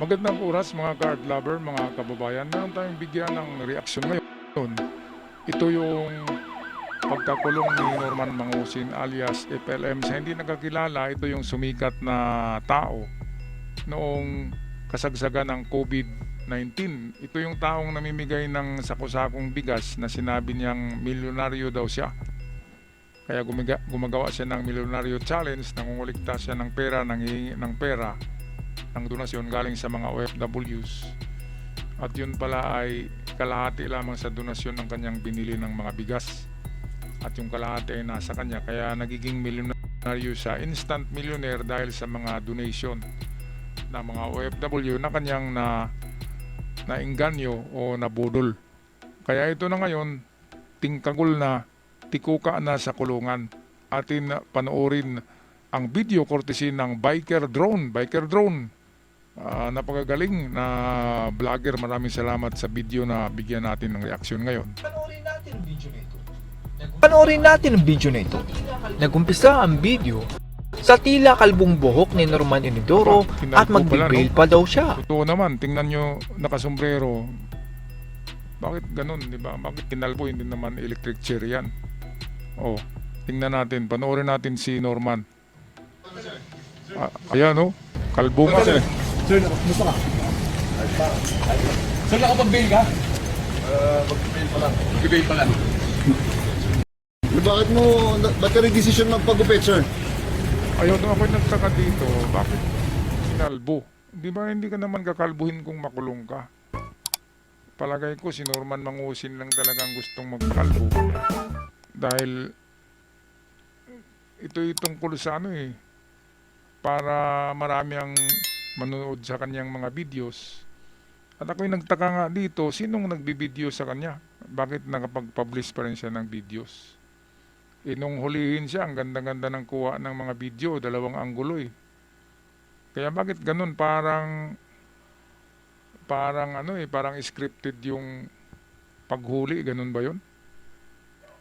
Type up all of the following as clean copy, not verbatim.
Magandang oras mga card lover, mga kababayan. Meron tayong bigyan ng reaksyon ngayon. Ito yung pagkakulong ni Norman Mangusin alias FLM. Sa hindi nakakilala, ito yung sumikat na tao noong kasagsagan ng COVID-19. Ito yung taong namimigay ng sakusakong bigas na sinabi niyang milyonaryo daw siya. Kaya gumagawa siya ng milyonaryo challenge, nangungulikta siya ng pera, nanghihingi ng pera ng donasyon galing sa mga OFWs. At yun pala ay kalahati lamang sa donasyon ng kanyang binili ng mga bigas. At yung kalahati ay nasa kanya, kaya nagiging milyonaryo siya, instant millionaire dahil sa mga donation ng mga OFW na kanyang nainganyo o nabudol. Kaya ito na ngayon, tingkagul na, tikuka na sa kulungan. Atin panoorin ang video courtesy ng Biker Drone. Napakagaling na vlogger. Maraming salamat sa video na bigyan natin ng reaksyon ngayon. Panoorin natin ang video na ito. Nagumpisa ang video sa tila kalbong buhok ni Norman Inidoro at magbibail pa daw siya. Totoo naman, tingnan nyo, nakasombrero. Bakit ganun, di ba? Bakit kinalbo? Hindi naman electric chair yan. Oh, tingnan natin, panoorin natin si Norman. Ayan, oh, kalbo nga. Sir, kumusta ka? Sir, nakapag-bail ka? Mag-bail pa lang. Mag-bail pa lang. Ba't ka rin-decision magpagupit, sir? Ayun, ako'y nagtaka dito, bakit kinalbo? Di ba hindi ka naman kakalbuhin kung makulong ka? Palagay ko si Norman Mangusin lang talagang gustong magkalbo. Dahil ito'y tungkol sa ano eh, para marami ang manonood sa kanyang mga videos. At ako'y nagtaka nga dito, sinong nagbibideo sa kanya? Bakit nakapag-publish pa rin siya ng videos? Nung hulihin siya, ang ganda-ganda ng kuha ng mga video, 2 anggulo eh. Kaya bakit ganun? Parang parang scripted yung paghuli, ganun ba yun?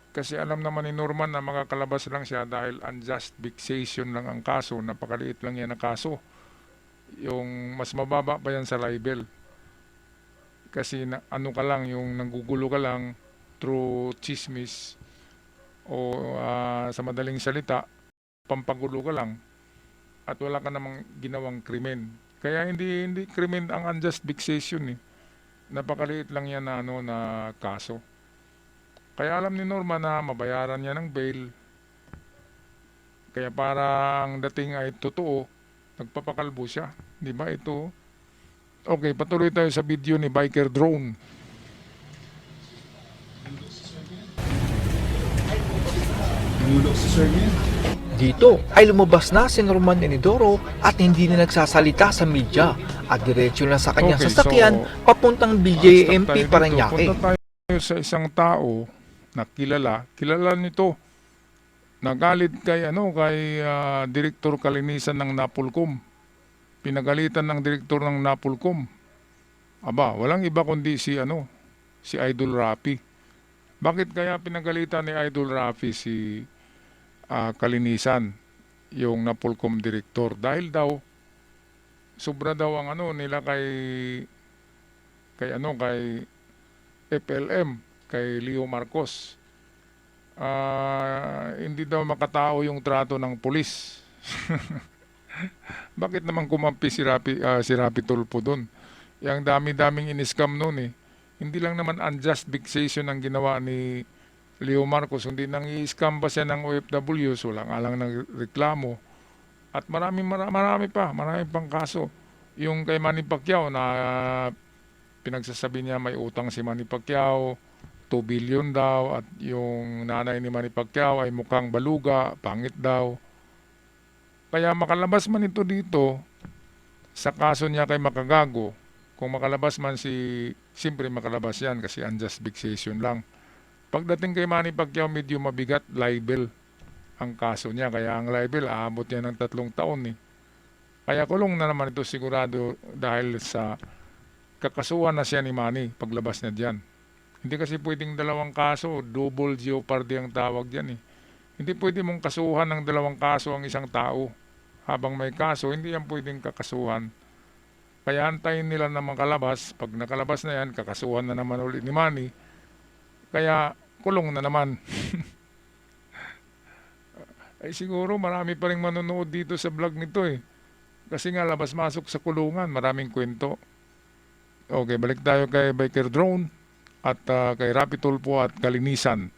Kasi alam naman ni Norman na makakalabas lang siya dahil unjust vexation lang ang kaso, napakaliit lang yan ang kaso. Yung mas mababa pa yan sa libel. Kasi ano ka lang, yung nanggugulo ka lang through chismis o sa madaling salita, pampagulo ka lang at wala ka namang ginawang krimen. Kaya hindi krimen ang unjust vexation eh. Napakaliit lang yan na kaso. Kaya alam ni Norma na mabayaran niya ng bail. Kaya parang dating ay totoo, nagpapakalbo siya. Di ba ito? Okay, patuloy tayo sa video ni Biker Drone. Nulok si sir niya. Dito ay lumabas na si Norman Inidoro at hindi na nagsasalita sa media at diretso na sa kanyang Okay, sasakyan so, papuntang Stop BJMP tayo dito. Parañaque. Punta tayo sa isang tao na kilala nito. Nagalit kay Direktor Kalinisan ng Napolcom. Pinagalitan ng direktor ng Napolcom. Aba, walang iba kundi si Idol Rafi. Bakit kaya pinagalitan ni Idol Rafi si Kalinisan, yung Napolcom director? Dahil daw sobra daw ang nila kay FLM, kay Leo Marcos. Hindi daw makatao yung trato ng pulis. Bakit naman kumampi si Rapi Tulfo doon? Yang dami-daming in-scam noon eh. Hindi lang naman unjust vexation ang ginawa ni Leo Marcos, hindi nang i-scam pa siya ng OFWs, wala nga lang nagreklamo. At marami pang kaso. Yung kay Manny Pacquiao na pinagsasabi niya may utang si Manny Pacquiao, 2 billion daw, at yung nanay ni Manny Pacquiao ay mukhang baluga, pangit daw. Kaya makalabas man ito dito sa kaso niya kay Makagago, kung makalabas man siyempre makalabas yan kasi unjust vexation lang. Pagdating kay Manny Pacquiao, medyo mabigat, libel ang kaso niya. Kaya ang libel, aabot yan ng 3 taon eh. Kaya kulong na naman ito sigurado dahil sa kakasuhan na siya ni Manny paglabas niya dyan. Hindi kasi pwedeng 2 kaso, double jeopardy ang tawag dyan eh. Hindi pwede mong kasuhan ng 2 kaso ang isang tao. Habang may kaso, hindi yan pwedeng kakasuhan. Kaya antayin nila na makalabas. Pag nakalabas na yan, kakasuhan na naman ulit ni Manny. Kaya kulong na naman. Ay siguro marami pa rin manonood dito sa vlog nito eh. Kasi nga labas-masok sa kulungan, maraming kwento. Okay, balik tayo kay Biker Drone at kay Rapi Tulfo at Kalinisan.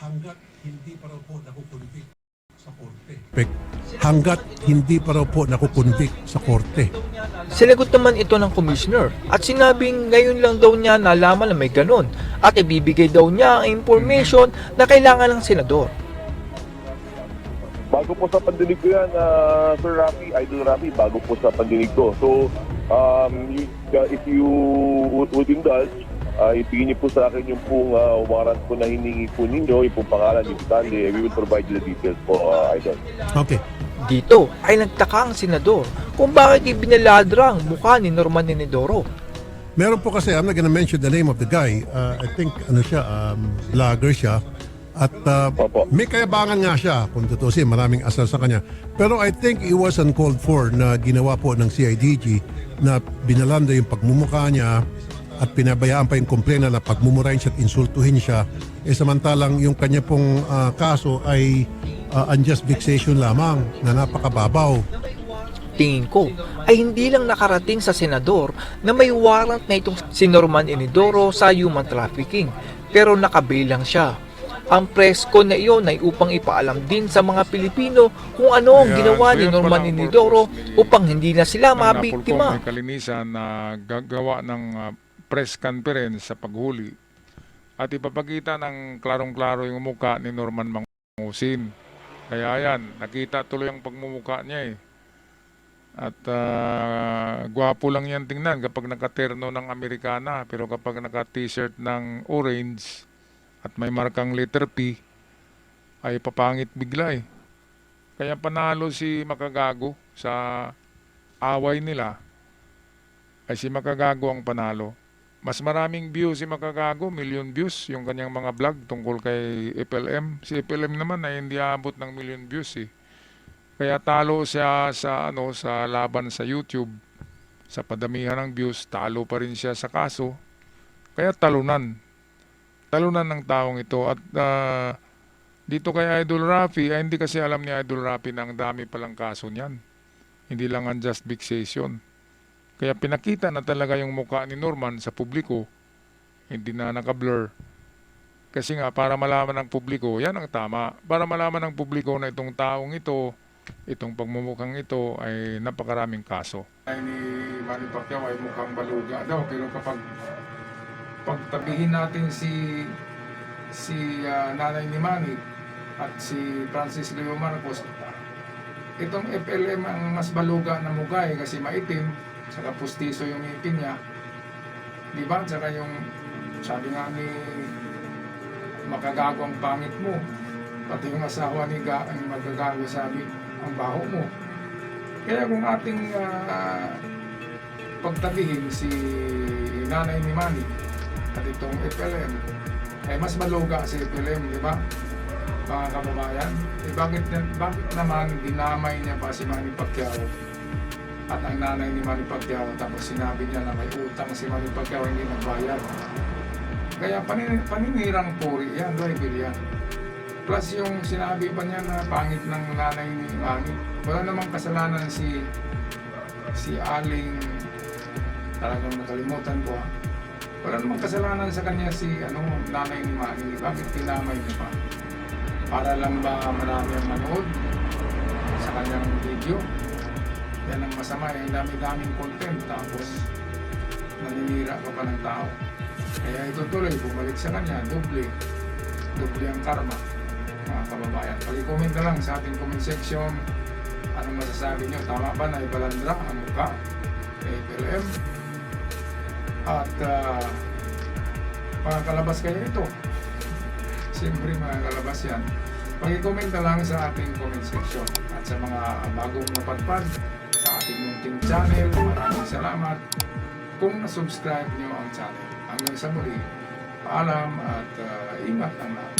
Hanggat hindi pa raw po nakukonvict sa korte. Hanggat hindi pa raw po nakukonvict sa korte. Sinagot naman ito ng commissioner at sinabing ngayon lang daw niya nalaman na may ganon at ibibigay daw niya ang information na kailangan ng senador. Bago po sa pandinig ko yan, Sir Rafi, Idol Rafi, bago po sa pandinig ko. So, if you would indulge, ibigin niyo po sa akin yung pong warrant po na hiningi po ninyo, yung pong pangalan, yung detalye, we will provide you the details po, Idol. Okay. Dito ay nagtaka ang senador kung bakit ibinaladra ang mukha ni Norman Enidoro. Meron po kasi, I'm not gonna mention the name of the guy. I think, vlogger siya. At Opo. may kayabangan nga siya, kung tutusin, maraming asal sa kanya. Pero I think it was uncalled for na ginawa po ng CIDG na binalanda yung pagmumukha niya at pinabayaan pa yung komplena na pagmumurahin siya at insultuhin siya. Samantalang yung kanya pong kaso ay unjust vexation lamang na napakababaw. Tingin ko ay hindi lang nakarating sa senador na may warrant na itong si Norman Enidoro sa human trafficking, pero nakabilang siya. Ang press con na iyon ay upang ipaalam din sa mga Pilipino kung ano ang Kaya, ginawa so ni yun Norman pala ang Enidoro purpose ni- upang hindi na sila Ng mabiktima. Napolcom ni Kalinisan na gagawa ng press conference sa paghuli at ipapakita ng klarong-klaro yung mukha ni Norman Mangusin. Kaya yan, nakita tuloy ang pagmumukha niya eh. At gwapo lang yan tingnan kapag nakaterno ng Amerikana, pero kapag naka-t-shirt ng orange at may markang letter P, ay papangit bigla eh. Kaya panalo si Makagago sa away nila, ay si Makagago ang panalo. Mas maraming views si Makagago, million views, yung kanyang mga vlog tungkol kay FLM. Si FLM naman ay hindi aabot ng million views eh. Kaya talo siya sa laban sa YouTube. Sa padamihan ng views, talo pa rin siya sa kaso. Kaya talunan ng taong ito. At dito kay Idol Rafi, ay hindi kasi alam ni Idol Rafi na ang dami palang kaso niyan. Hindi lang unjust vexation. Kaya pinakita na talaga yung mukha ni Norman sa publiko, hindi na naka-blur. Kasi nga, para malaman ng publiko, yan ang tama. Para malaman ng publiko na itong taong ito, itong pagmumukhang ito, ay napakaraming kaso. Ay ni Manny Pacquiao ay mukhang baluga daw, pero kapag pagtabihin natin si nanay ni Manny at si Francis Leo Marcos, itong FLM ang mas baluga na mukha eh, kasi maitim, saka pustiso yung ngipin niya, di ba? Saka yung sabi nga ni Makagago, ang pangit mo, pati yung asawa ni Makagago sabi, ang baho mo. Kaya kung ating pagtabihin si nanay ni Manny at itong FLM, ay mas maluga si FLM, di ba? Mga kababayan, bakit naman dinamay niya pa si Manny Pacquiao at ang nanay ni Manny Pacquiao, tapos sinabi niya na may utang si Manny Pacquiao, hindi nagbayad. Kaya paninirang puri yan, libel yan. Plus yung sinabi pa niya na pangit ng nanay ni Manny, wala namang kasalanan si Aling, talagang nakalimutan ko ha. Wala namang kasalanan sa kanya si nanay ni Manny. Bakit tinamay niya pa? Para lang ba marami ang manood sa kanyang video? Yan ang masama, yung dami-daming content tapos naninira ka pa ng tao. Kaya ito tuloy, bumalik sa kanya, doble ang karma, mga kababayan. Pag-comment na lang sa ating comment section, anong masasabi nyo? Tama ba na ibalandra ang mukha kay FLM? At mga kalabas kayo ito. Siyempre mga kalabas yan. Pag-comment na lang sa ating comment section. At sa mga bagong napadpad sa ating munting channel, maraming salamat kung na-subscribe nyo ang channel. Hanggang sa muli, paalam at ingat ang lahat.